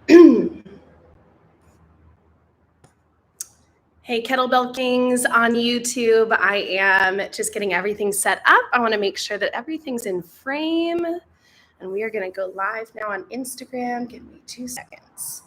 Hey, Kettlebell Kings on YouTube. I am just getting everything set up. I want to make sure that everything's in frame. And we are going to go live now on Instagram. Give me 2 seconds.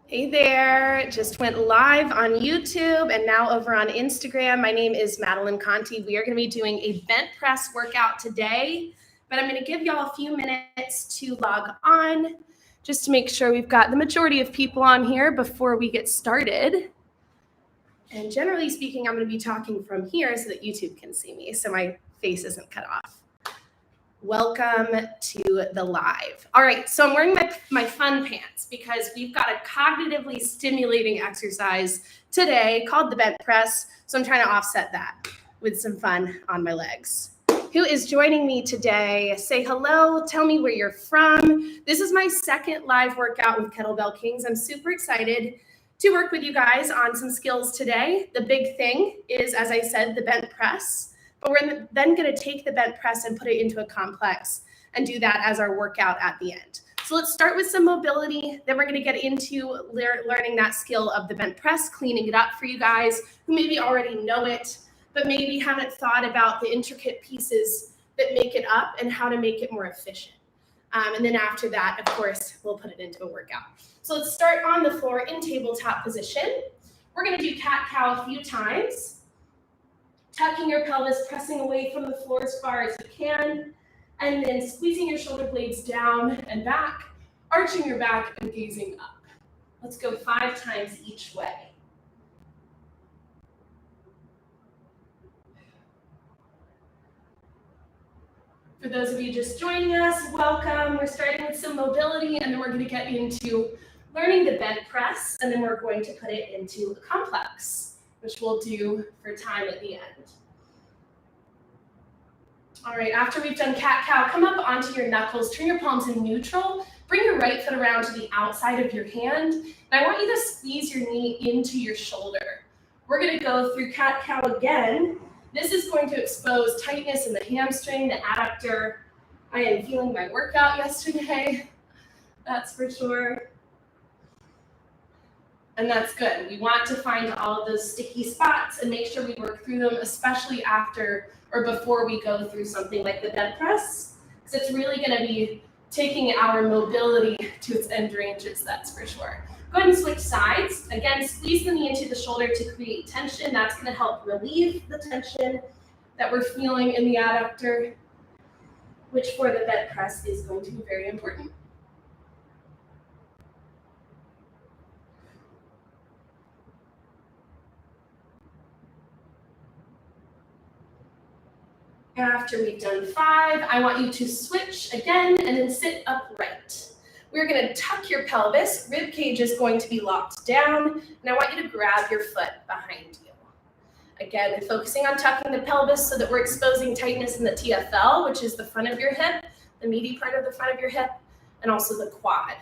Hey there, just went live on YouTube and now over on Instagram. My name is Madeleine Conti. We are going to be doing a bench press workout today, but I'm going to give y'all a few minutes to log on just to make sure we've got the majority of people on here before we get started. And generally speaking, I'm going to be talking from here so that YouTube can see me, so my face isn't cut off. Welcome to the live. All right, so I'm wearing my fun pants because we've got a cognitively stimulating exercise today called the bench press. So I'm trying to offset that with some fun on my legs. Who is joining me today? Say hello, tell me where you're from. This is my second live workout with Kettlebell Kings. I'm super excited to work with you guys on some skills today. The big thing is, as I said, the bench press. But we're then going to take the bench press and put it into a complex and do that as our workout at the end. So let's start with some mobility. Then we're going to get into learning that skill of the bench press, cleaning it up for you guys who maybe already know it, but maybe haven't thought about the intricate pieces that make it up and how to make it more efficient. And then after that, of course, we'll put it into a workout. So let's start on the floor in tabletop position. We're going to do cat-cow a few times. Tucking your pelvis, pressing away from the floor as far as you can, and then squeezing your shoulder blades down and back, arching your back and gazing up. Let's go 5 times each way. For those of you just joining us, welcome. We're starting with some mobility, and then we're going to get into learning the bench press, and then we're going to put it into a complex, which we'll do for time at the end. All right, after we've done cat-cow, come up onto your knuckles, turn your palms in neutral, bring your right foot around to the outside of your hand, and I want you to squeeze your knee into your shoulder. We're gonna go through cat-cow again. This is going to expose tightness in the hamstring, the adductor. I am feeling my workout yesterday, that's for sure. And that's good. We want to find all of those sticky spots and make sure we work through them, especially after or before we go through something like the bench press, because it's really going to be taking our mobility to its end ranges, that's for sure. Go ahead and switch sides. Again, squeeze the knee into the shoulder to create tension. That's going to help relieve the tension that we're feeling in the adductor, which for the bench press is going to be very important. After we've done 5, I want you to switch again and then sit upright. We're going to tuck your pelvis. Rib cage is going to be locked down, and I want you to grab your foot behind you. Again, focusing on tucking the pelvis so that we're exposing tightness in the TFL, which is the front of your hip, the meaty part of the front of your hip, and also the quad.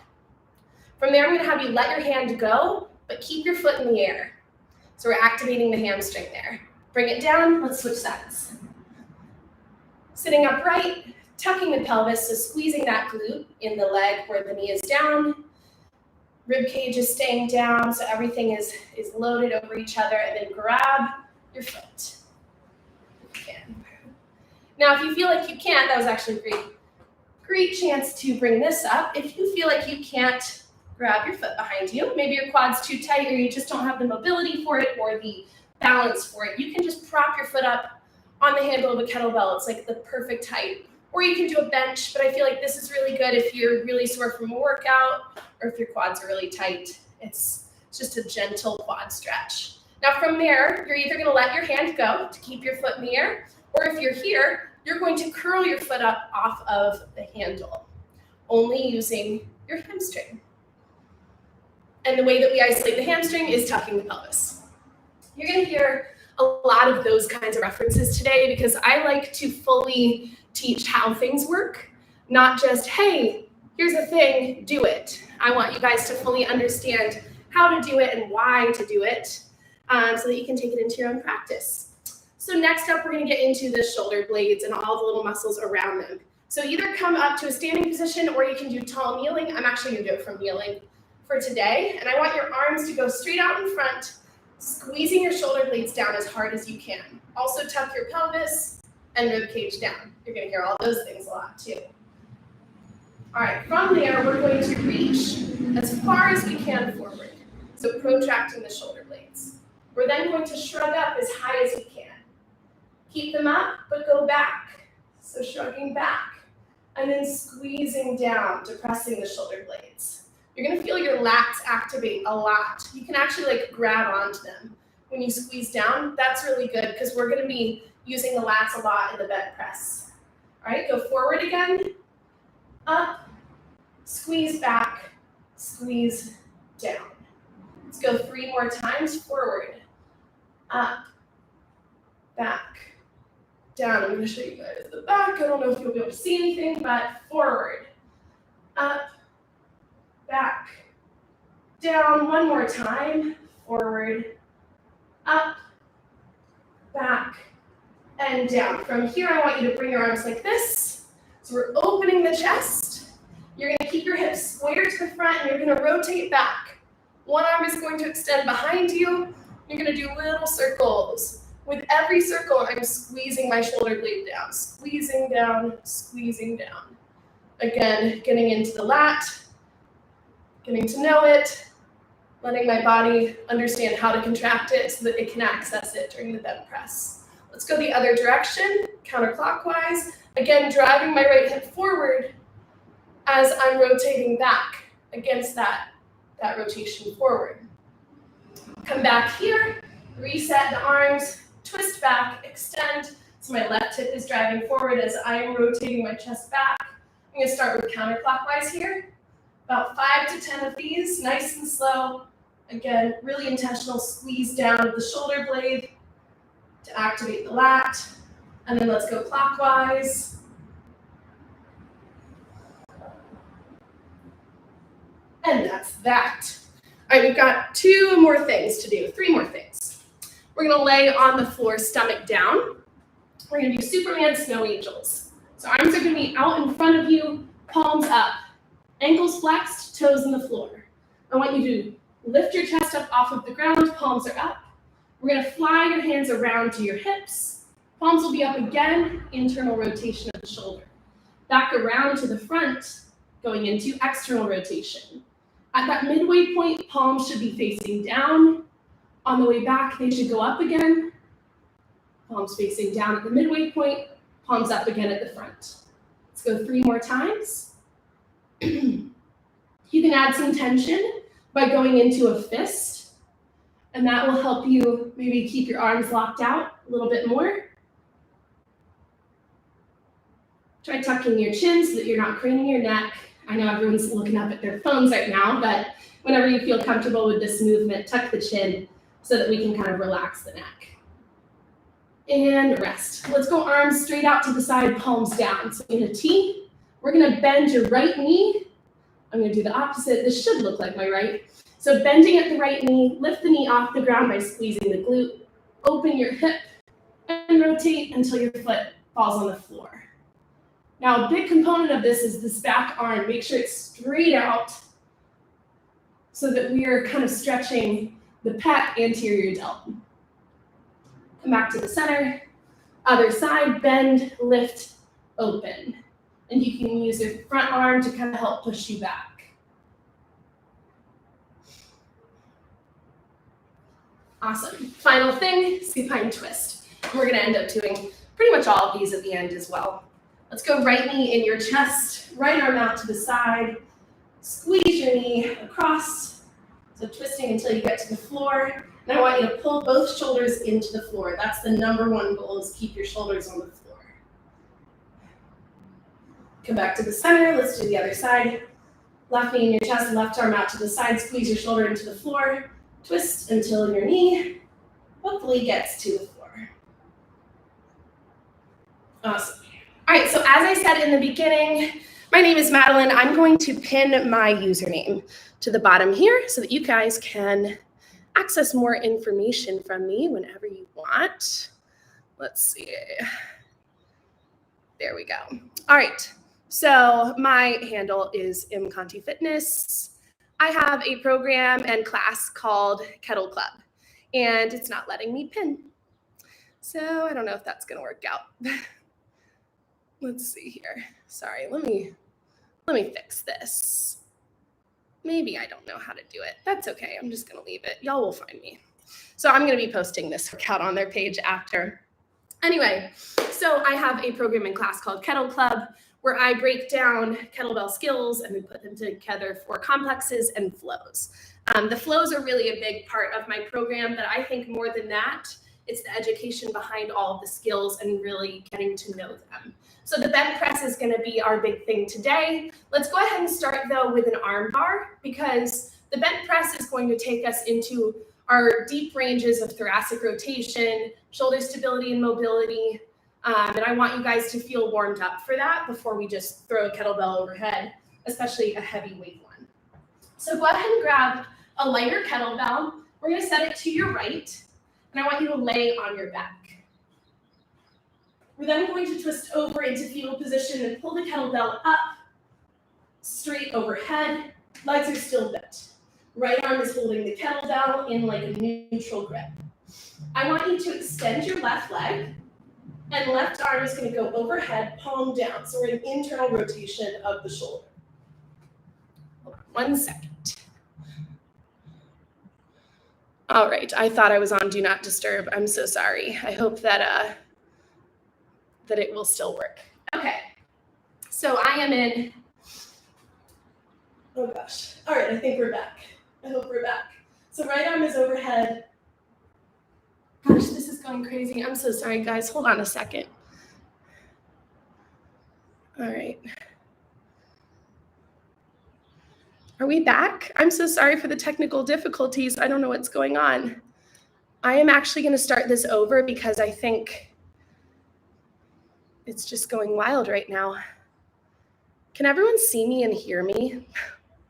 From there, I'm going to have you let your hand go, but keep your foot in the air. So we're activating the hamstring there. Bring it down. Let's switch sides. Sitting upright, tucking the pelvis, so squeezing that glute in the leg where the knee is down. Rib cage is staying down, so everything is loaded over each other, and then grab your foot. If you can. Now, if you feel like you can't, that was actually a great chance to bring this up. If you feel like you can't grab your foot behind you, maybe your quad's too tight or you just don't have the mobility for it or the balance for it, you can just prop your foot up on the handle of a kettlebell. It's like the perfect height. Or you can do a bench, but I feel like this is really good if you're really sore from a workout or if your quads are really tight. It's just a gentle quad stretch. Now from there, you're either gonna let your hand go to keep your foot in the air, or if you're here, you're going to curl your foot up off of the handle, only using your hamstring. And the way that we isolate the hamstring is tucking the pelvis. You're gonna hear a lot of those kinds of references today because I like to fully teach how things work, not just, hey, here's a thing, do it. I want you guys to fully understand how to do it and why to do it, so that you can take it into your own practice. So next up, we're going to get into the shoulder blades and all the little muscles around them. So either come up to a standing position or you can do tall kneeling. I'm actually going to do it from kneeling for today. And I want your arms to go straight out in front, squeezing your shoulder blades down as hard as you can. Also tuck your pelvis and rib cage down. You're going to hear all those things a lot too. All right, from there, we're going to reach as far as we can forward. So protracting the shoulder blades. We're then going to shrug up as high as we can. Keep them up, but go back. So shrugging back, and then squeezing down, depressing the shoulder blades. You're gonna feel your lats activate a lot. You can actually like grab onto them when you squeeze down. That's really good because we're gonna be using the lats a lot in the bench press. All right, go forward again, up, squeeze back, squeeze down. Let's go 3 more times, forward, up, back, down. I'm going to show you guys the back. I don't know if you'll be able to see anything, but forward, up, back, down. One more time, forward, up, back, and down. From here, I want you to bring your arms like this. So we're opening the chest. You're going to keep your hips square to the front, and you're going to rotate back. One arm is going to extend behind you. You're going to do little circles. With every circle, I'm squeezing my shoulder blade down, squeezing down, squeezing down. Again, getting into the lat, getting to know it, letting my body understand how to contract it so that it can access it during the bench press. Let's go the other direction, counterclockwise. Again, driving my right hip forward as I'm rotating back against that rotation forward. Come back here, reset the arms, twist back, extend. So my left hip is driving forward as I am rotating my chest back. I'm going to start with counterclockwise here. About 5 to 10 of these, nice and slow. Again, really intentional squeeze down of the shoulder blade to activate the lat. And then let's go clockwise. And that's that. All right, we've got 2 more things to do, 3 more things. We're gonna lay on the floor, stomach down. We're gonna do Superman snow angels. So arms are gonna be out in front of you, palms up, ankles flexed, toes in the floor. I want you to lift your chest up off of the ground, palms are up. We're gonna fly your hands around to your hips. Palms will be up again, internal rotation of the shoulder. Back around to the front, going into external rotation. At that midway point, palms should be facing down. On the way back, they should go up again. Palms facing down at the midway point, palms up again at the front. Let's go 3 more times. You can add some tension by going into a fist, and that will help you maybe keep your arms locked out a little bit more. Try tucking your chin so that you're not craning your neck. I know everyone's looking up at their phones right now, but whenever you feel comfortable with this movement, tuck the chin so that we can kind of relax the neck. And rest. Let's go arms straight out to the side, palms down. So in a T, we're gonna bend your right knee. I'm gonna do the opposite. This should look like my right. So bending at the right knee, lift the knee off the ground by squeezing the glute. Open your hip and rotate until your foot falls on the floor. Now, a big component of this is this back arm. Make sure it's straight out so that we are kind of stretching the pec anterior delt. Come back to the center. Other side, bend, lift, open. And you can use your front arm to kind of help push you back. Awesome. Final thing, supine twist. We're going to end up doing pretty much all of these at the end as well. Let's go right knee in your chest, right arm out to the side. Squeeze your knee across. So twisting until you get to the floor. And I want you to pull both shoulders into the floor. That's the #1 goal, is keep your shoulders on the floor. Come back to the center. Let's do the other side. Left knee in your chest, left arm out to the side. Squeeze your shoulder into the floor. Twist until your knee hopefully gets to the floor. Awesome. All right, so as I said in the beginning, My name is Madeline. I'm going to pin my username to the bottom here so that you guys can access more information from me whenever you want. Let's see. There we go. All right. So my handle is Conti Fitness. I have a program and class called Kettle Club, and it's not letting me pin. So I don't know if that's going to work out. Let's see here. Sorry, let me fix this. Maybe I don't know how to do it. That's okay. I'm just going to leave it. Y'all will find me. So I'm going to be posting this workout on their page after. Anyway, so I have a program and class called Kettle Club where I break down kettlebell skills and we put them together for complexes and flows. The flows are really a big part of my program, but I think more than that, it's the education behind all of the skills and really getting to know them. So the bench press is going to be our big thing today. Let's go ahead and start though with an arm bar because the bench press is going to take us into our deep ranges of thoracic rotation, shoulder stability and mobility. And I want you guys to feel warmed up for that before we just throw a kettlebell overhead, especially a heavyweight one. So go ahead and grab a lighter kettlebell. We're going to set it to your right, and I want you to lay on your back. We're then going to twist over into fetal position and pull the kettlebell up, straight overhead. Legs are still bent. Right arm is holding the kettlebell in like a neutral grip. I want you to extend your left leg, and left arm is going to go overhead, palm down. So we're in internal rotation of the shoulder. Hold on 1 second. All right, I thought I was on Do Not Disturb. I'm so sorry. I hope that that it will still work. Okay, so I am in, oh gosh. All right, I think we're back. I hope we're back. So right arm is overhead. Gosh, this is going crazy. I'm so sorry, guys. Hold on a second. All right. Are we back? I'm so sorry for the technical difficulties. I don't know what's going on. I am actually going to start this over because I think it's just going wild right now. Can everyone see me and hear me?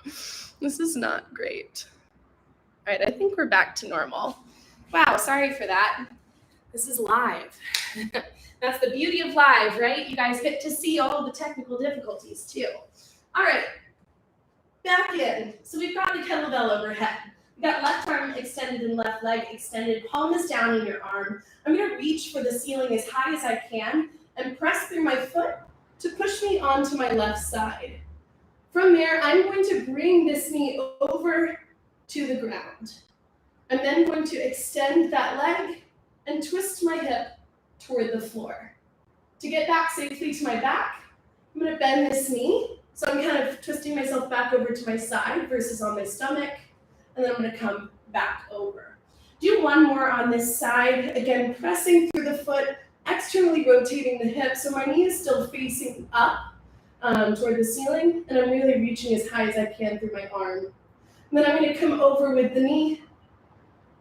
This is not great. All right, I think we're back to normal. Wow, sorry for that. This is live. That's the beauty of live, right? You guys get to see all the technical difficulties too. All right, back in. So we've got the kettlebell overhead. We've got left arm extended and left leg extended. Palm is down in your arm. I'm gonna reach for the ceiling as high as I can and press through my foot to push me onto my left side. From there, I'm going to bring this knee over to the ground. I'm then going to extend that leg and twist my hip toward the floor. To get back safely to my back, I'm going to bend this knee. So I'm kind of twisting myself back over to my side versus on my stomach. And then I'm going to come back over. Do one more on this side. Again, pressing through the foot, externally rotating the hip. So my knee is still facing up toward the ceiling. And I'm really reaching as high as I can through my arm. And then I'm going to come over with the knee.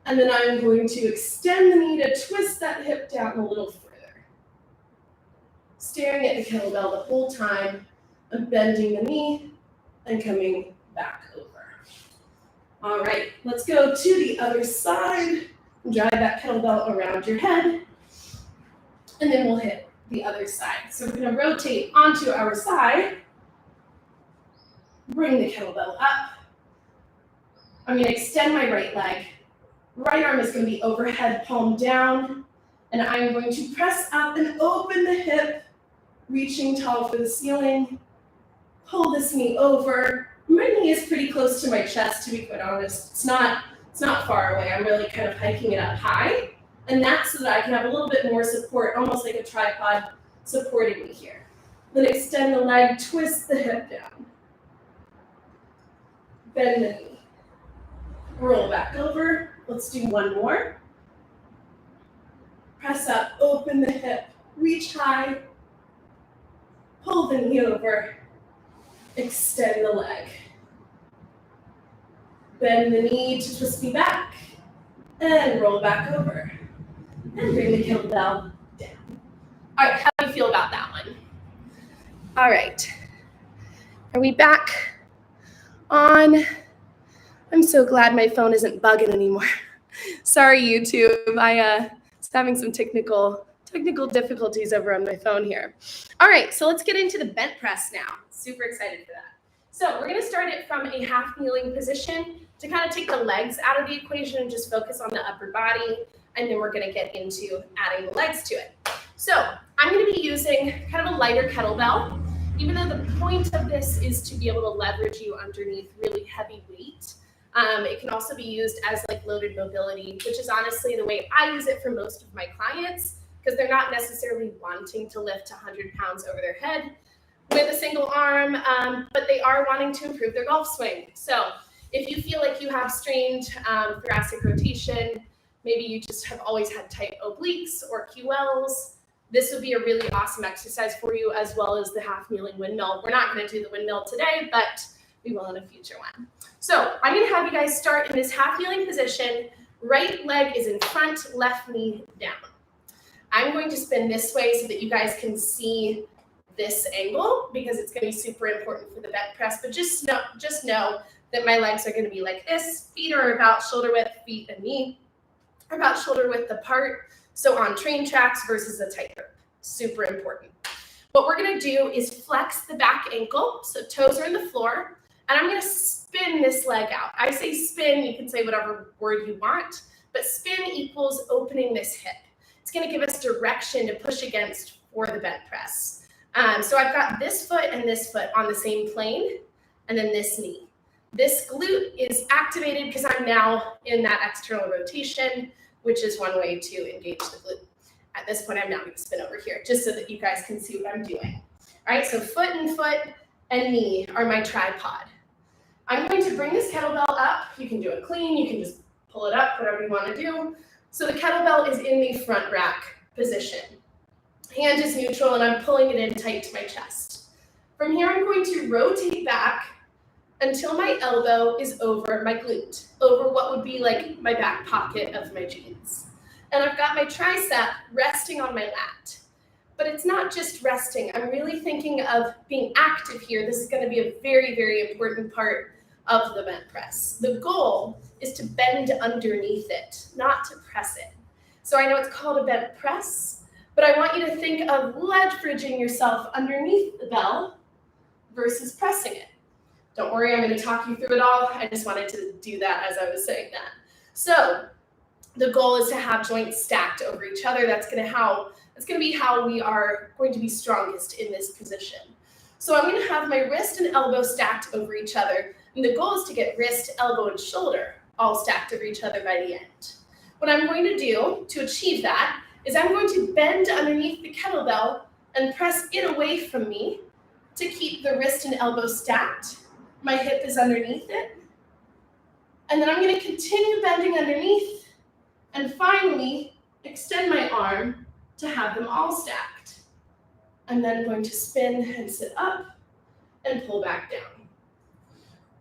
And then I'm going to extend the knee to twist that hip down a little further. Staring at the kettlebell the whole time. I'm bending the knee and coming back over. All right, let's go to the other side. Drive that kettlebell around your head. And then we'll hit the other side. So we're going to rotate onto our side. Bring the kettlebell up. I'm going to extend my right leg. Right arm is going to be overhead, palm down. And I'm going to press up and open the hip, reaching tall for the ceiling. Pull this knee over. My knee is pretty close to my chest, to be quite honest. It's not far away. I'm really kind of hiking it up high. And that's so that I can have a little bit more support, almost like a tripod supporting me here. Then extend the leg, twist the hip down. Bend the knee. Roll back over. Let's do one more. Press up, open the hip, reach high. Pull the knee over. Extend the leg. Bend the knee to twist me back. And roll back over. And bring the kettlebell down. All right, how do you feel about that one? All right. Are we back on? I'm so glad my phone isn't bugging anymore. Sorry, YouTube. I was having some technical difficulties over on my phone here. All right, so let's get into the bent press now. Super excited for that. So we're gonna start it from a half kneeling position to kind of take the legs out of the equation and just focus on the upper body. And then we're gonna get into adding the legs to it. So I'm gonna be using kind of a lighter kettlebell, even though the point of this is to be able to leverage you underneath really heavy weight. It can also be used as like loaded mobility, which is honestly the way I use it for most of my clients, because they're not necessarily wanting to lift 100 pounds over their head with a single arm, but they are wanting to improve their golf swing. So if you feel like you have strained thoracic rotation, maybe you just have always had tight obliques or QLs, this would be a really awesome exercise for you, as well as the half kneeling windmill. We're not going to do the windmill today, but we will in a future one. So I'm going to have you guys start in this half kneeling position. Right leg is in front, left knee down. I'm going to spin this way so that you guys can see this angle, because it's going to be super important for the bent press. But just know that my legs are going to be like this. Feet are about shoulder width, feet and knee are about shoulder width apart. So on train tracks versus a tightrope, super important. What we're going to do is flex the back ankle. So toes are in the floor. And I'm going to spin this leg out. I say spin, you can say whatever word you want, but spin equals opening this hip. It's going to give us direction to push against for the bent press. So I've got this foot and this foot on the same plane, and then this knee. This glute is activated because I'm now in that external rotation, which is one way to engage the glute. At this point, I'm now going to spin over here, just so that you guys can see what I'm doing. All right, so foot and knee are my tripod. I'm going to bring this kettlebell up. You can do it clean. You can just pull it up, whatever you want to do. So the kettlebell is in the front rack position. Hand is neutral, and I'm pulling it in tight to my chest. From here, I'm going to rotate back until my elbow is over my glute, over what would be like my back pocket of my jeans. And I've got my tricep resting on my lat. But it's not just resting. I'm really thinking of being active here. This is going to be a very, very important part of the bent press. The goal is to bend underneath it, not to press it. So I know it's called a bent press, but I want you to think of leveraging yourself underneath the bell versus pressing it. Don't worry, I'm going to talk you through it all. I just wanted to do that as I was saying that. So the goal is to have joints stacked over each other. That's going to be how we are going to be strongest in this position. So I'm going to have my wrist and elbow stacked over each other. And the goal is to get wrist, elbow, and shoulder all stacked over each other by the end. What I'm going to do to achieve that is I'm going to bend underneath the kettlebell and press it away from me to keep the wrist and elbow stacked. My hip is underneath it. And then I'm going to continue bending underneath and finally extend my arm to have them all stacked. I'm then going to spin and sit up and pull back down.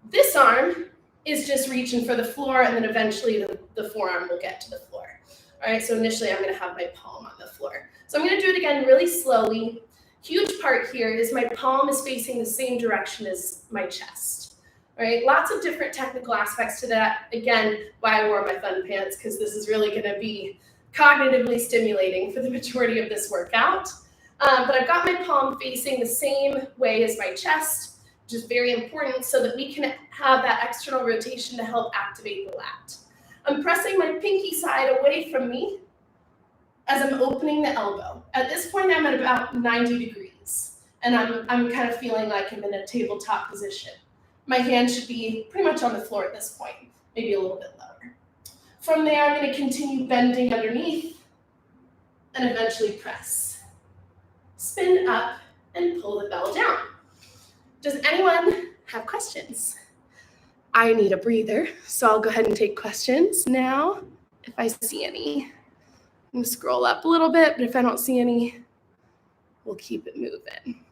This arm is just reaching for the floor, and then eventually the forearm will get to the floor. All right, so initially I'm going to have my palm on the floor. So I'm going to do it again really slowly. Huge part here is my palm is facing the same direction as my chest. All right, lots of different technical aspects to that. Again, why I wore my fun pants, because this is really going to be cognitively stimulating for the majority of this workout. But I've got my palm facing the same way as my chest, which is very important so that we can have that external rotation to help activate the lat. I'm pressing my pinky side away from me as I'm opening the elbow. At this point, I'm at about 90 degrees, and I'm kind of feeling like I'm in a tabletop position. My hand should be pretty much on the floor at this point, maybe a little bit lower. From there, I'm going to continue bending underneath and eventually press. Spin up and pull the bell down. Does anyone have questions? I need a breather, so I'll go ahead and take questions now if I see any. I'm going to scroll up a little bit, but if I don't see any, we'll keep it moving.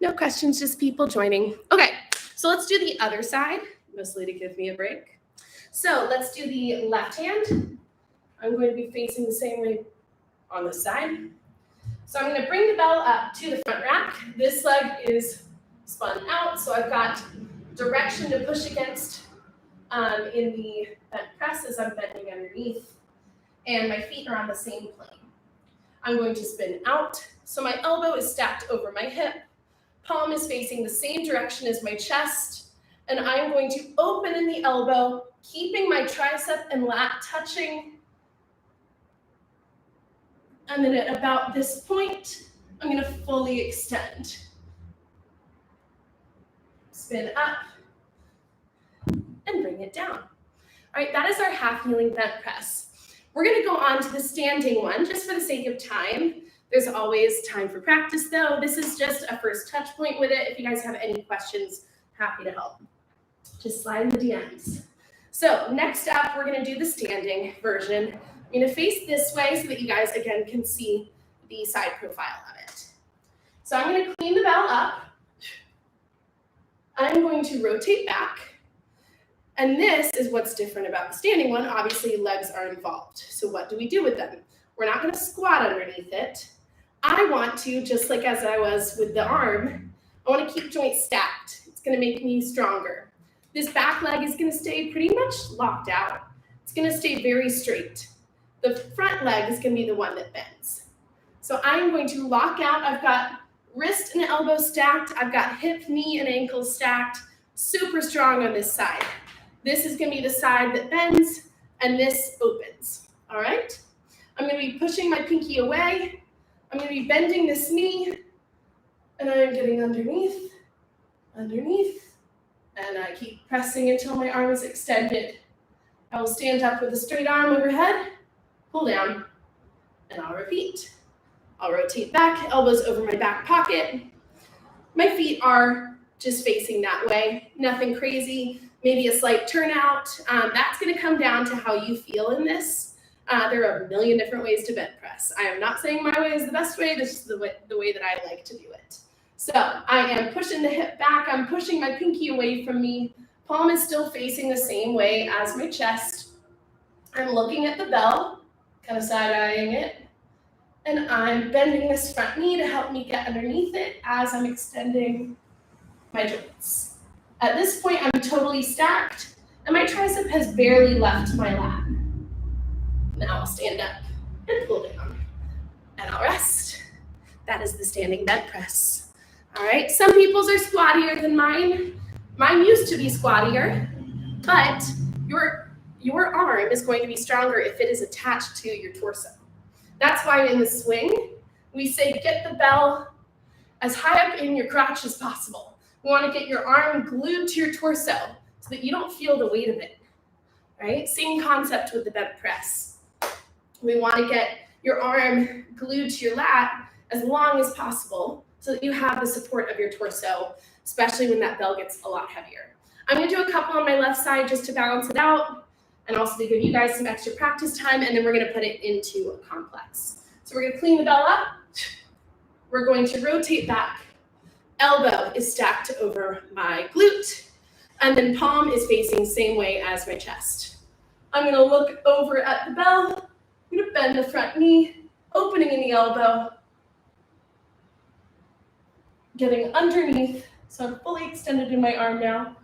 No questions, just people joining. Okay, so let's do the other side, mostly to give me a break. So let's do the left hand. I'm going to be facing the same way on this side. So I'm going to bring the bell up to the front rack. This leg is spun out. So I've got direction to push against in the bent press as I'm bending underneath, and my feet are on the same plane. I'm going to spin out. So my elbow is stacked over my hip. Palm is facing the same direction as my chest. And I'm going to open in the elbow, keeping my tricep and lat touching. And then at about this point, I'm going to fully extend. Spin up and bring it down. All right, that is our half kneeling bent press. We're going to go on to the standing one just for the sake of time. There's always time for practice though. This is just a first touch point with it. If you guys have any questions, happy to help. Just slide in the DMs. So next up, we're going to do the standing version. I'm going to face this way so that you guys, again, can see the side profile of it. So I'm going to clean the bell up. I'm going to rotate back. And this is what's different about the standing one. Obviously, legs are involved. So what do we do with them? We're not going to squat underneath it. I want to, just like as I was with the arm, I want to keep joints stacked. It's going to make me stronger. This back leg is going to stay pretty much locked out. It's going to stay very straight. The front leg is going to be the one that bends. So I'm going to lock out. I've got wrist and elbow stacked. I've got hip, knee, and ankle stacked. Super strong on this side. This is going to be the side that bends, and this opens. All right? I'm going to be pushing my pinky away. I'm going to be bending this knee, and I'm getting underneath, and I keep pressing until my arm is extended. I will stand up with a straight arm overhead, pull down, and I'll repeat. I'll rotate back, elbows over my back pocket. My feet are just facing that way, nothing crazy, maybe a slight turnout. That's going to come down to how you feel in this. There are a million different ways to bench press. I am not saying my way is the best way. This is the way that I like to do it. So I am pushing the hip back. I'm pushing my pinky away from me. Palm is still facing the same way as my chest. I'm looking at the bell, kind of side-eyeing it. And I'm bending this front knee to help me get underneath it as I'm extending my joints. At this point, I'm totally stacked, and my tricep has barely left my lap. Now I'll stand up and pull down, and I'll rest. That is the standing bent press. All right, some people's are squattier than mine. Mine used to be squattier, but your arm is going to be stronger if it is attached to your torso. That's why in the swing, we say get the bell as high up in your crotch as possible. We want to get your arm glued to your torso so that you don't feel the weight of it, right? Same concept with the bent press. We want to get your arm glued to your lat as long as possible so that you have the support of your torso, especially when that bell gets a lot heavier. I'm going to do a couple on my left side just to balance it out and also to give you guys some extra practice time, and then we're going to put it into a complex. So we're going to clean the bell up. We're going to rotate back. Elbow is stacked over my glute, and then palm is facing same way as my chest. I'm going to look over at the bell. I'm going to bend the front knee, opening in the elbow, getting underneath, so I'm fully extended in my arm now.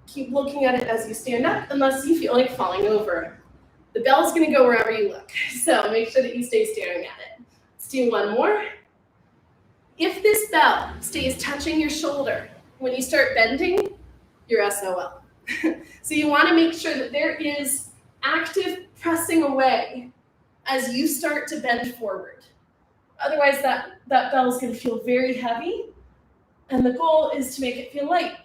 Keep looking at it as you stand up, unless you feel like falling over. The bell's going to go wherever you look, so make sure that you stay staring at it. Let's do one more. If this bell stays touching your shoulder, when you start bending, you're SOL. So you want to make sure that there is active pressing away as you start to bend forward. Otherwise, that bell is going to feel very heavy, and the goal is to make it feel light.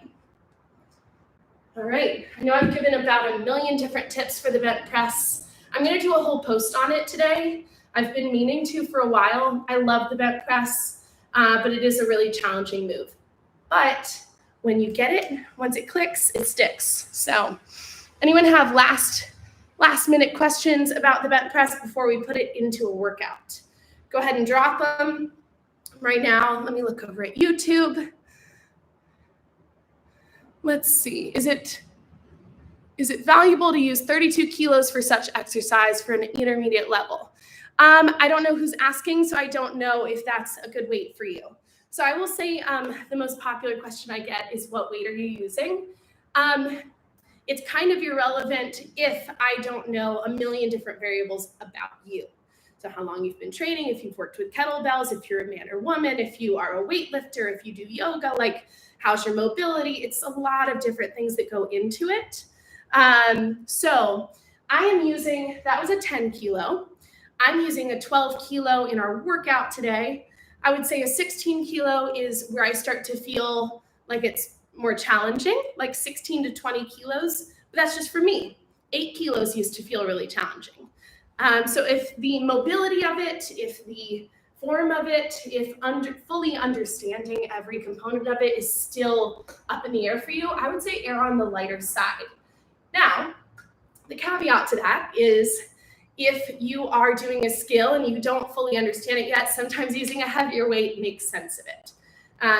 All right, I know I've given about a million different tips for the bent press. I'm going to do a whole post on it today. I've been meaning to for a while. I love the bent press, but it is a really challenging move. But when you get it, once it clicks, it sticks. So anyone have last minute questions about the bent press before we put it into a workout? Go ahead and drop them right now. Let me look over at YouTube. Let's see, is it valuable to use 32 kilos for such exercise for an intermediate level? I don't know who's asking, so I don't know if that's a good weight for you. So I will say the most popular question I get is, what weight are you using? It's kind of irrelevant if I don't know a million different variables about you. So how long you've been training, if you've worked with kettlebells, if you're a man or woman, if you are a weightlifter, if you do yoga, like how's your mobility? It's a lot of different things that go into it. So I am using, that was a 10 kilo. I'm using a 12 kilo in our workout today. I would say a 16 kilo is where I start to feel like it's more challenging, like 16 to 20 kilos, but that's just for me. 8 kilos used to feel really challenging. So if the mobility of it, if the form of it, if fully understanding every component of it is still up in the air for you, I would say err on the lighter side. Now, the caveat to that is if you are doing a skill and you don't fully understand it yet, sometimes using a heavier weight makes sense of it.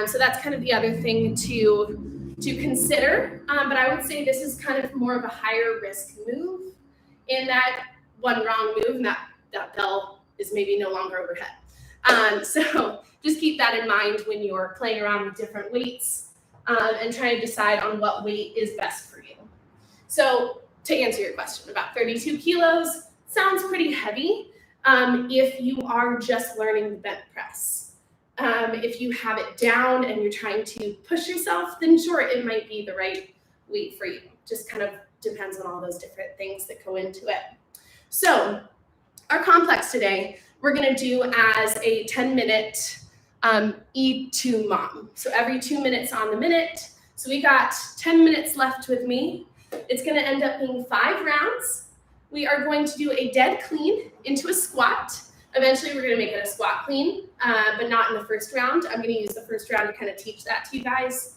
So that's kind of the other thing to consider. But I would say this is kind of more of a higher risk move in that one wrong move and that bell is maybe no longer overhead. So just keep that in mind when you're playing around with different weights and trying to decide on what weight is best for you. So to answer your question, about 32 kilos sounds pretty heavy if you are just learning the bench press. If you have it down and you're trying to push yourself, then sure, it might be the right weight for you. Just kind of depends on all those different things that go into it. So our complex today, we're going to do as a 10-minute E2 mom. So every 2 minutes on the minute. So we got 10 minutes left with me. It's going to end up being 5 rounds. We are going to do a dead clean into a squat. Eventually, we're going to make it a squat clean, but not in the first round. I'm going to use the first round to kind of teach that to you guys.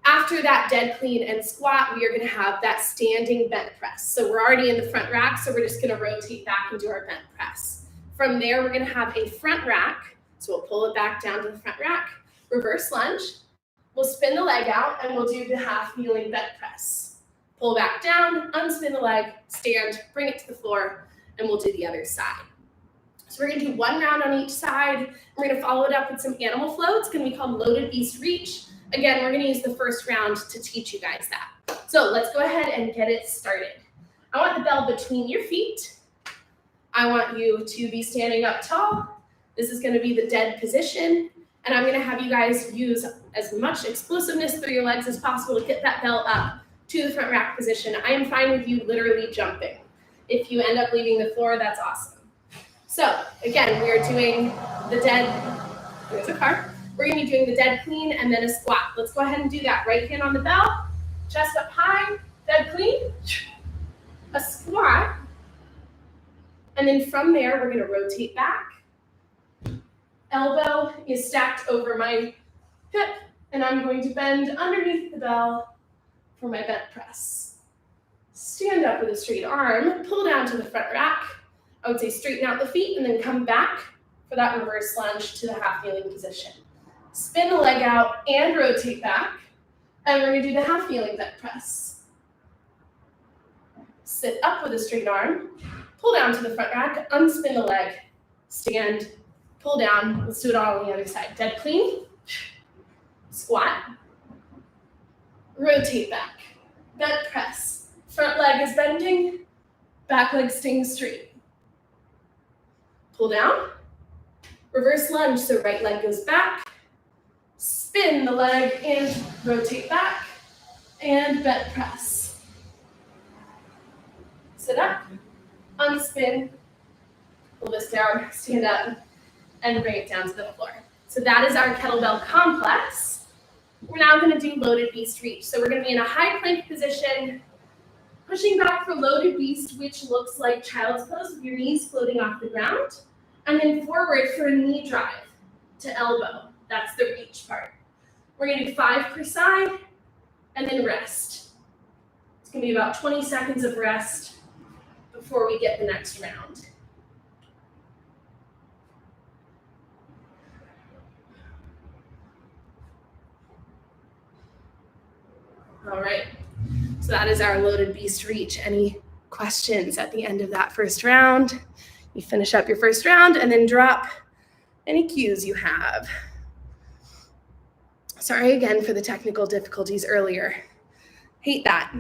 After that dead clean and squat, we are going to have that standing bench press. So we're already in the front rack, so we're just going to rotate back and do our bench press. From there, we're going to have a front rack. So we'll pull it back down to the front rack, reverse lunge. We'll spin the leg out, and we'll do the half kneeling bench press. Pull back down, unspin the leg, stand, bring it to the floor, and we'll do the other side. So we're going to do 1 round on each side. We're going to follow it up with some animal flow. It's going to be called loaded beast reach. Again, we're going to use the first round to teach you guys that. So let's go ahead and get it started. I want the bell between your feet. I want you to be standing up tall. This is going to be the dead position. And I'm going to have you guys use as much explosiveness through your legs as possible to get that bell up to the front rack position. I am fine with you literally jumping. If you end up leaving the floor, that's awesome. So again, we are doing the dead, there's a car. We're going to be doing the dead clean and then a squat. Let's go ahead and do that. Right hand on the bell, chest up high, dead clean, a squat. And then from there, we're going to rotate back. Elbow is stacked over my hip, and I'm going to bend underneath the bell for my bench press. Stand up with a straight arm, pull down to the front rack. I would say straighten out the feet and then come back for that reverse lunge to the half kneeling position. Spin the leg out and rotate back. And we're going to do the half kneeling bench press. Sit up with a straight arm, pull down to the front rack, unspin the leg, stand, pull down. Let's do it all on the other side. Dead clean, squat, rotate back, bench press. Front leg is bending, back leg staying straight. Pull down, reverse lunge, so right leg goes back, spin the leg and rotate back, and bench press. Sit up, unspin, pull this down, stand up, and bring it down to the floor. So that is our kettlebell complex. We're now going to do loaded beast reach. So we're going to be in a high plank position, pushing back for loaded beast, which looks like child's pose with your knees floating off the ground. And then forward for a knee drive to elbow. That's the reach part. We're going to do 5 per side and then rest. It's going to be about 20 seconds of rest before we get the next round. All right. So that is our loaded beast reach. Any questions at the end of that first round? You finish up your first round and then drop any cues you have. Sorry again for the technical difficulties earlier. Hate that.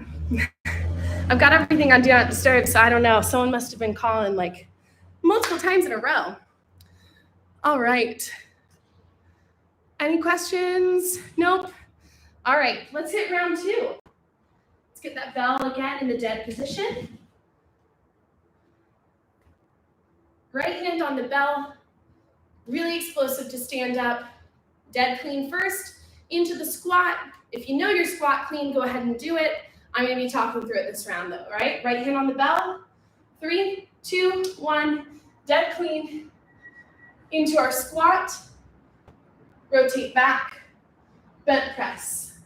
I've got everything on Do Not Disturb, so I don't know. Someone must have been calling like multiple times in a row. All right. Any questions? Nope. All right, let's hit round 2. Let's get that bell again in the dead position. Right hand on the bell, really explosive to stand up. Dead clean first, into the squat. If you know your squat clean, go ahead and do it. I'm gonna be talking through it this round though, all right? Right hand on the bell, 3, 2, 1, dead clean, into our squat, rotate back, bent press.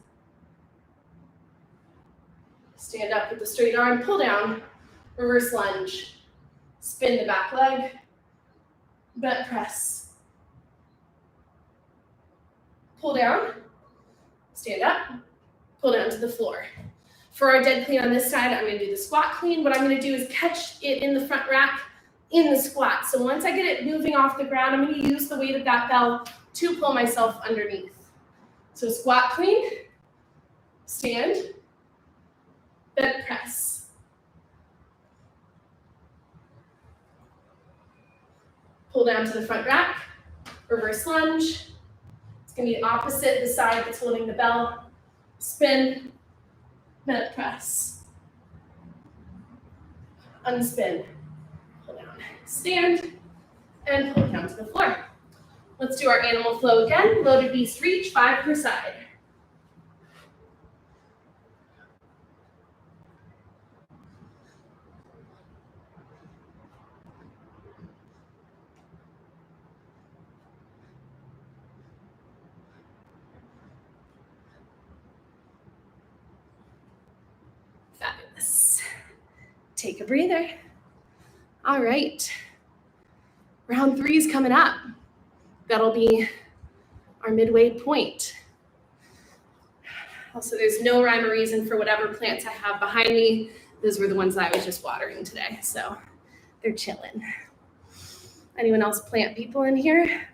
Stand up with the straight arm, pull down, reverse lunge. Spin the back leg, bent press. Pull down, stand up, pull down to the floor. For our dead clean on this side, I'm gonna do the squat clean. What I'm gonna do is catch it in the front rack in the squat. So once I get it moving off the ground, I'm gonna use the weight of that bell to pull myself underneath. So squat clean, stand, bent press. Pull down to the front rack, reverse lunge. It's gonna be opposite the side that's holding the bell. Spin, bent press. Unspin, pull down, stand, and pull down to the floor. Let's do our animal flow again. Loaded beast reach, 5 per side. Fabulous. Take a breather. All right. Round 3 is coming up. That'll be our midway point. Also, there's no rhyme or reason for whatever plants I have behind me. Those were the ones that I was just watering today, so they're chilling. Anyone else plant people in here?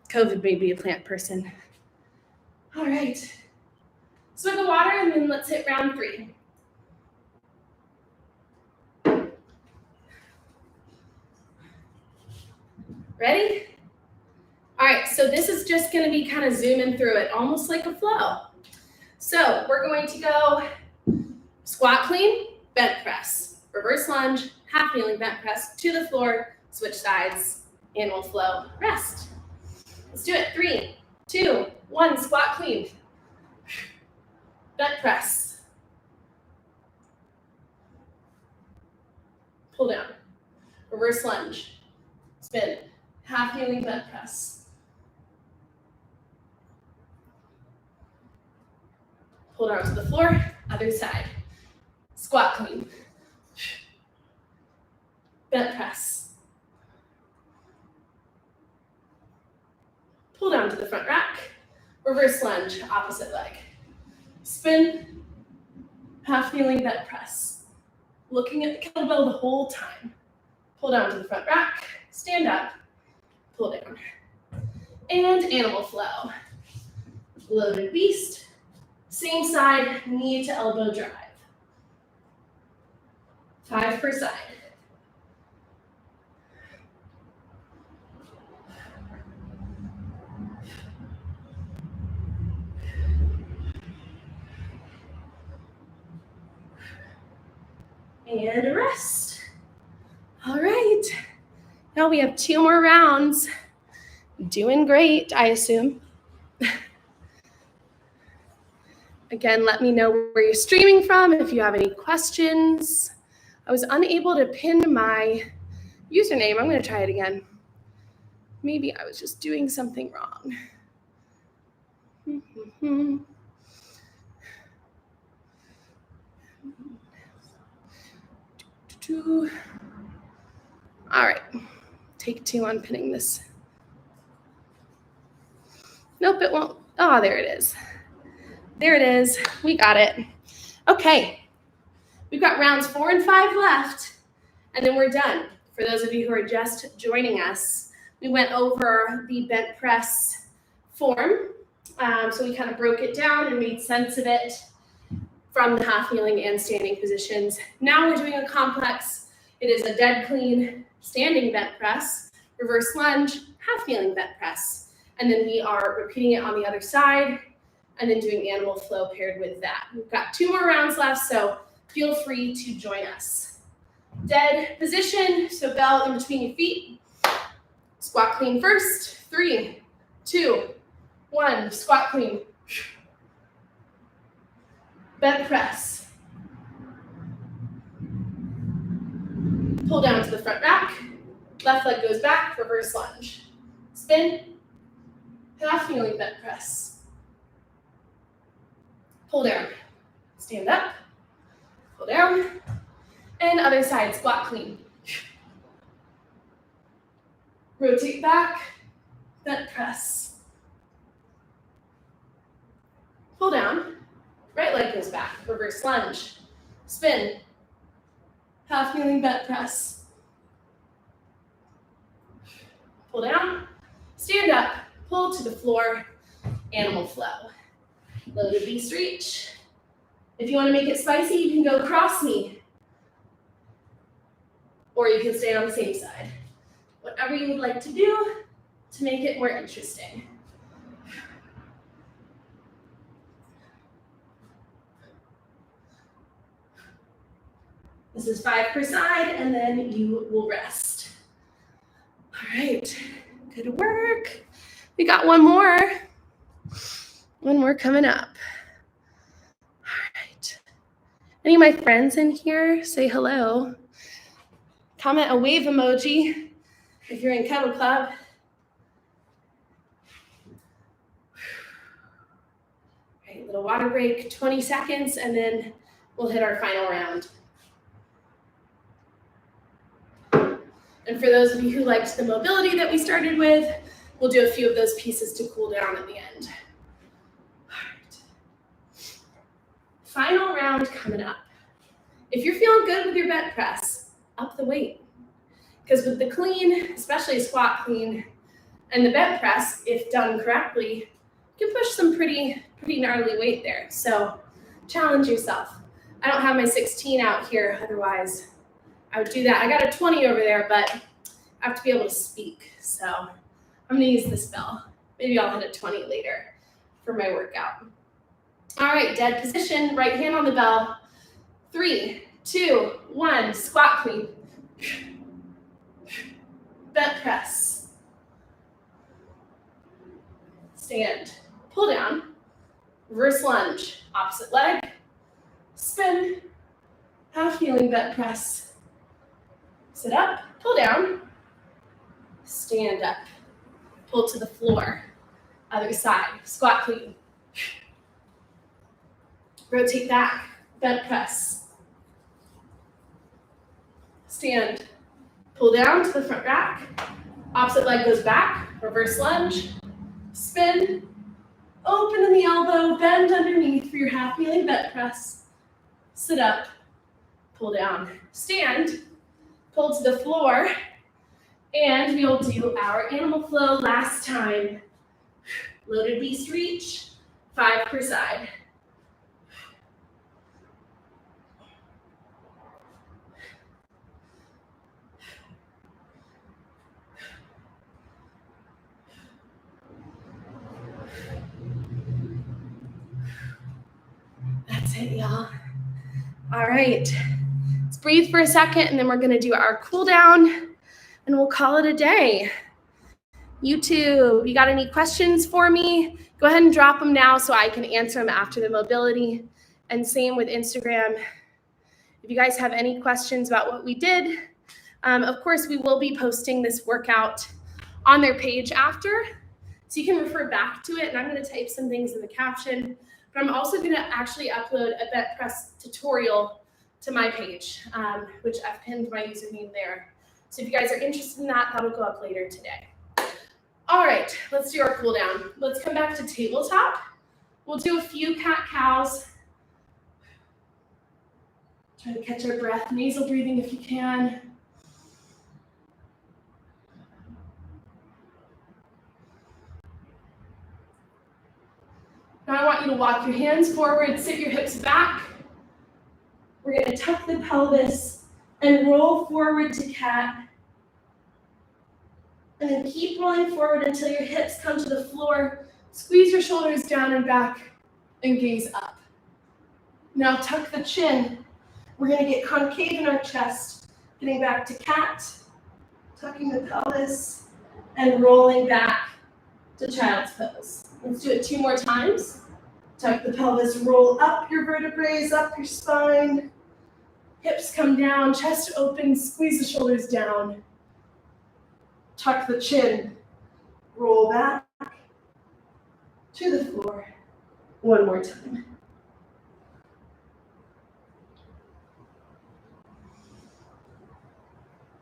COVID may be a plant person. All right. Swig of water, and then let's hit round 3. Ready? All right, so this is just gonna be kind of zooming through it, almost like a flow. So we're going to go squat clean, bent press, reverse lunge, half kneeling bent press, to the floor, switch sides, animal flow, rest. Let's do it. 3, 2, 1, squat clean, bent press, pull down, reverse lunge, spin, half kneeling bent press. Pull down to the floor, other side. Squat clean. Bent press. Pull down to the front rack. Reverse lunge, opposite leg. Spin, half kneeling bent press. Looking at the kettlebell the whole time. Pull down to the front rack, stand up, pull down. And animal flow. Loaded beast. Same side, knee to elbow drive. 5 per side. And rest. All right. Now we have 2 more rounds. Doing great, I assume. Again, let me know where you're streaming from if you have any questions. I was unable to pin my username. I'm going to try it again. Maybe I was just doing something wrong. All right, take 2 on pinning this. Nope, it won't. Oh, there it is. There it is. We got it. Okay. We've got rounds 4 and 5 left, and then we're done. For those of you who are just joining us, we went over the bent press form So we kind of broke it down and made sense of it from the half kneeling and standing positions. Now we're doing a complex. It is a dead clean standing bent press, reverse lunge, half kneeling bent press. And then we are repeating it on the other side and then doing animal flow paired with that. We've got 2 more rounds left, so feel free to join us. Dead position, so bell in between your feet. Squat clean first. 3, 2, 1, squat clean. Bent press. Pull down to the front rack. Left leg goes back, reverse lunge. Spin. Half kneeling bent press. Pull down. Stand up. Pull down. And other side, squat clean. Rotate back. Bent press. Pull down. Right leg goes back, reverse lunge. Spin. Half kneeling bent press. Pull down. Stand up. Pull to the floor. Animal flow. Loaded beast reach. If you want to make it spicy, you can go cross knee. Or you can stay on the same side. Whatever you would like to do to make it more interesting. This is 5 per side, and then you will rest. All right, good work. We got one more coming up. All right. Any of my friends in here, say hello. Comment a wave emoji if you're in Kettle Club. All right, little water break, 20 seconds, and then we'll hit our final round. And for those of you who liked the mobility that we started with, we'll do a few of those pieces to cool down at the end. All right. Final round coming up. If you're feeling good with your bent press, up the weight. Because with the clean, especially squat clean, and the bent press, if done correctly, you can push some pretty gnarly weight there. So challenge yourself. I don't have my 16 out here, otherwise I would do that. I got a 20 over there, but I have to be able to speak. So I'm gonna use this bell. Maybe I'll hit a 20 later for my workout. All right, dead position, right hand on the bell. 3, 2, 1, squat clean. Bent press. Stand, pull down, reverse lunge, opposite leg, spin, half kneeling bent press. Sit up, pull down, stand up, pull to the floor, other side, squat clean. Rotate back, bent press. Stand, pull down to the front rack, opposite leg goes back, reverse lunge, spin, open in the elbow, bend underneath for your half kneeling bent press. Sit up, pull down, stand, pull to the floor, and we'll do our animal flow last time. Loaded beast reach, 5 per side. That's it, y'all. All right. Let's breathe for a second, and then we're going to do our cool down, and we'll call it a day. YouTube, you got any questions for me? Go ahead and drop them now so I can answer them after the mobility. And same with Instagram. If you guys have any questions about what we did, of course, we will be posting this workout on their page after, so you can refer back to it. And I'm going to type some things in the caption, but I'm also going to actually upload a bent press tutorial to my page, which I've pinned my username there. So if you guys are interested in that, that'll go up later today. All right, let's do our cool down. Let's come back to tabletop. We'll do a few cat-cows. Try to catch our breath, nasal breathing if you can. Now I want you to walk your hands forward, sit your hips back. We're going to tuck the pelvis and roll forward to cat. And then keep rolling forward until your hips come to the floor. Squeeze your shoulders down and back and gaze up. Now tuck the chin. We're going to get concave in our chest. Getting back to cat, tucking the pelvis, and rolling back to child's pose. Let's do it 2 more times. Tuck the pelvis, roll up your vertebrae, up your spine. Hips come down, chest open, squeeze the shoulders down. Tuck the chin, roll back to the floor. 1 more time.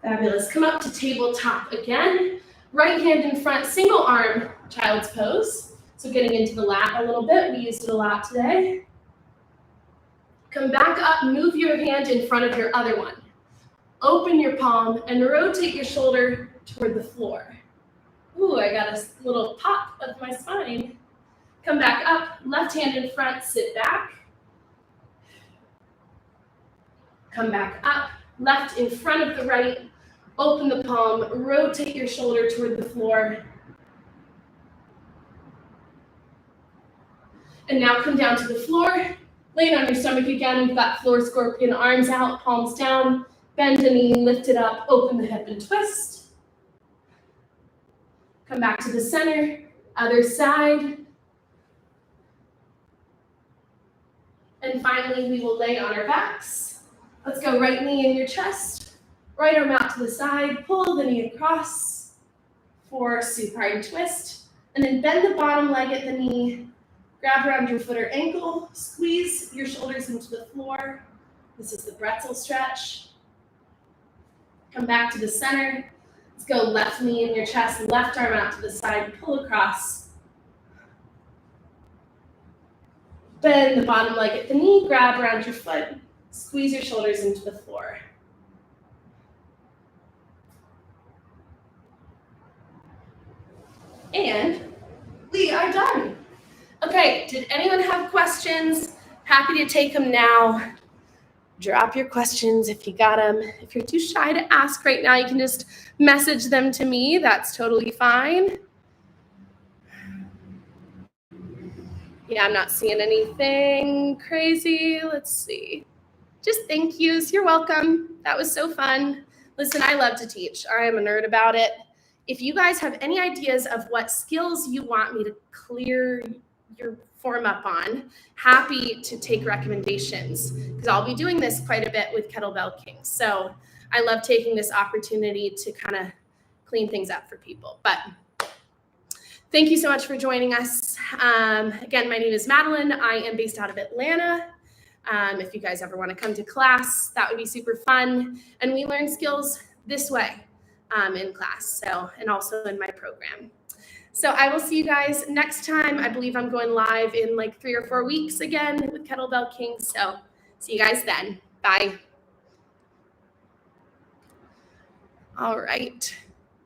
Fabulous. Come up to tabletop again. Right hand in front, single arm, child's pose. So getting into the lat a little bit. We used it a lot today. Come back up, move your hand in front of your other one. Open your palm and rotate your shoulder toward the floor. Ooh, I got a little pop of my spine. Come back up, left hand in front, sit back. Come back up, left in front of the right. Open the palm, rotate your shoulder toward the floor. And now come down to the floor. Laying on your stomach again. We've got floor scorpion, arms out, palms down. Bend a knee, lift it up, open the hip and twist. Come back to the center, other side. And finally, we will lay on our backs. Let's go right knee in your chest. Right arm out to the side, pull the knee across for supine twist, and then bend the bottom leg at the knee, grab around your foot or ankle, squeeze your shoulders into the floor. This is the pretzel stretch. Come back to the center. Let's go left knee in your chest, left arm out to the side, pull across. Bend the bottom leg at the knee, grab around your foot, squeeze your shoulders into the floor. And we are done. Okay, did anyone have questions? Happy to take them now. Drop your questions if you got them. If you're too shy to ask right now, you can just message them to me. That's totally fine. Yeah, I'm not seeing anything crazy. Let's see. Just thank yous. You're welcome. That was so fun. Listen, I love to teach. I am a nerd about it. If you guys have any ideas of what skills you want me to clear your form up on, happy to take recommendations because I'll be doing this quite a bit with Kettlebell Kings. So I love taking this opportunity to kind of clean things up for people. But thank you so much for joining us. Again, my name is Madeline. I am based out of Atlanta. If you guys ever want to come to class, that would be super fun. And we learn skills this way in class, and also in my program. So I will see you guys next time. I believe I'm going live in like 3 or 4 weeks again with Kettlebell Kings. So see you guys then. Bye. All right.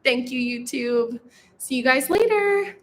Thank you, YouTube. See you guys later.